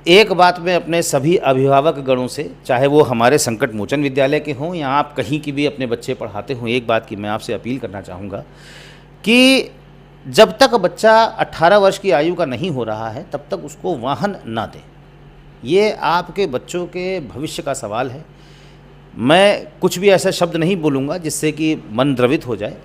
एक बात मैं अपने सभी अभिभावक गणों से, चाहे वो हमारे संकट मोचन विद्यालय के हों या आप कहीं की भी अपने बच्चे पढ़ाते हों, एक बात की मैं आपसे अपील करना चाहूँगा कि जब तक बच्चा 18 वर्ष की आयु का नहीं हो रहा है तब तक उसको वाहन ना दें। ये आपके बच्चों के भविष्य का सवाल है। मैं कुछ भी ऐसा शब्द नहीं बोलूँगा जिससे कि मन द्रवित हो जाए,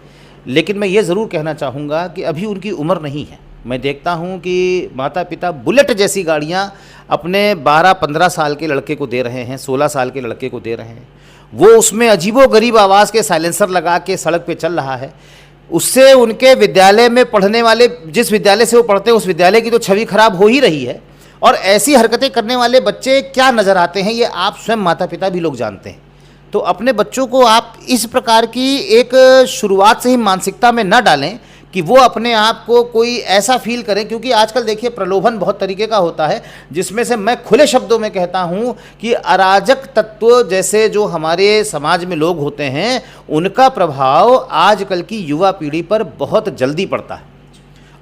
लेकिन मैं ये ज़रूर कहना चाहूँगा कि अभी उनकी उम्र नहीं है। मैं देखता हूँ कि माता पिता बुलेट जैसी गाड़ियाँ अपने 12-15 साल के लड़के को दे रहे हैं, 16 साल के लड़के को दे रहे हैं। वो उसमें अजीबोगरीब आवाज़ के साइलेंसर लगा के सड़क पे चल रहा है। उससे उनके विद्यालय में पढ़ने वाले, जिस विद्यालय से वो पढ़ते हैं उस विद्यालय की तो छवि खराब हो ही रही है। और ऐसी हरकतें करने वाले बच्चे क्या नज़र आते हैं ये आप स्वयं माता पिता भी लोग जानते हैं। तो अपने बच्चों को आप इस प्रकार की एक शुरुआत से ही मानसिकता में न डालें कि वो अपने आप को कोई ऐसा फील करें, क्योंकि आजकल देखिए प्रलोभन बहुत तरीके का होता है, जिसमें से मैं खुले शब्दों में कहता हूँ कि अराजक तत्व जैसे जो हमारे समाज में लोग होते हैं उनका प्रभाव आजकल की युवा पीढ़ी पर बहुत जल्दी पड़ता है।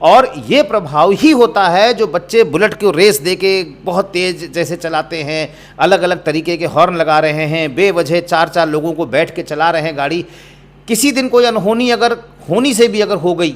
और ये प्रभाव ही होता है जो बच्चे बुलेट को रेस दे के बहुत तेज़ जैसे चलाते हैं, अलग अलग तरीके के हॉर्न लगा रहे हैं, बेवजह 4-4 लोगों को बैठ के चला रहे हैं गाड़ी। किसी दिन कोई अनहोनी अगर होनी से भी अगर हो गई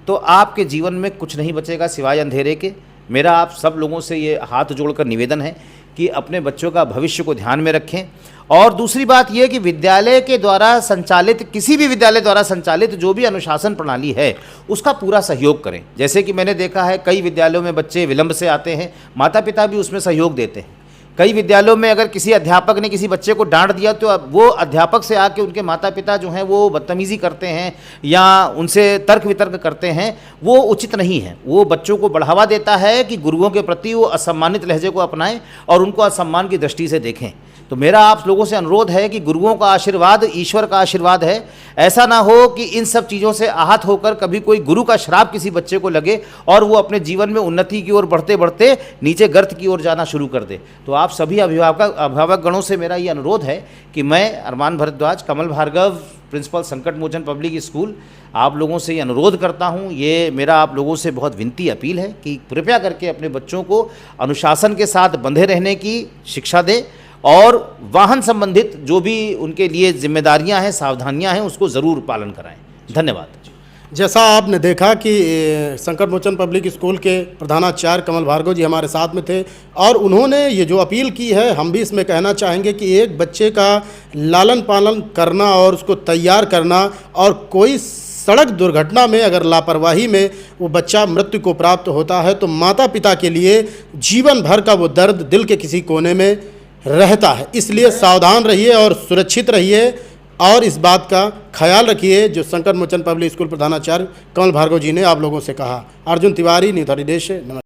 तो आपके जीवन में कुछ नहीं बचेगा सिवाय अंधेरे के। मेरा आप सब लोगों से ये हाथ जोड़कर निवेदन है कि अपने बच्चों का भविष्य को ध्यान में रखें। और दूसरी बात यह कि विद्यालय के द्वारा संचालित, किसी भी विद्यालय द्वारा संचालित जो भी अनुशासन प्रणाली है उसका पूरा सहयोग करें। जैसे कि मैंने देखा है कई विद्यालयों में बच्चे विलंब से आते हैं, माता पिता भी उसमें सहयोग देते हैं। कई विद्यालयों में अगर किसी अध्यापक ने किसी बच्चे को डांट दिया तो वो अध्यापक से आके उनके माता पिता जो हैं वो बदतमीज़ी करते हैं या उनसे तर्क वितर्क करते हैं, वो उचित नहीं है। वो बच्चों को बढ़ावा देता है कि गुरुओं के प्रति वो असम्मानित लहजे को अपनाएं और उनको असम्मान की दृष्टि से देखें। तो मेरा आप लोगों से अनुरोध है कि गुरुओं का आशीर्वाद ईश्वर का आशीर्वाद है। ऐसा ना हो कि इन सब चीज़ों से आहत होकर कभी कोई गुरु का श्राप किसी बच्चे को लगे और वो अपने जीवन में उन्नति की ओर बढ़ते बढ़ते नीचे गर्त की ओर जाना शुरू कर दे। तो आप सभी अभिभावक गणों से मेरा ये अनुरोध है कि मैं अरमान भारद्वाज, कमल भार्गव, प्रिंसिपल संकट मोचन पब्लिक स्कूल, आप लोगों से ये अनुरोध करता हूँ, ये मेरा आप लोगों से बहुत विनती अपील है कि कृपया करके अपने बच्चों को अनुशासन के साथ बंधे रहने की शिक्षा दें और वाहन संबंधित जो भी उनके लिए जिम्मेदारियां हैं, सावधानियां हैं, उसको ज़रूर पालन कराएं। धन्यवाद। जैसा आपने देखा कि संकट मोचन पब्लिक स्कूल के प्रधानाचार्य कमल भार्गव जी हमारे साथ में थे और उन्होंने ये जो अपील की है, हम भी इसमें कहना चाहेंगे कि एक बच्चे का लालन पालन करना और उसको तैयार करना, और कोई सड़क दुर्घटना में अगर लापरवाही में वो बच्चा मृत्यु को प्राप्त होता है तो माता पिता के लिए जीवन भर का वो दर्द दिल के किसी कोने में रहता है। इसलिए सावधान रहिए और सुरक्षित रहिए और इस बात का ख्याल रखिए जो संकट मोचन पब्लिक स्कूल प्रधानाचार्य कमल भार्गव जी ने आप लोगों से कहा। अर्जुन तिवारी, न्यूज 30 देश। नमस्कार।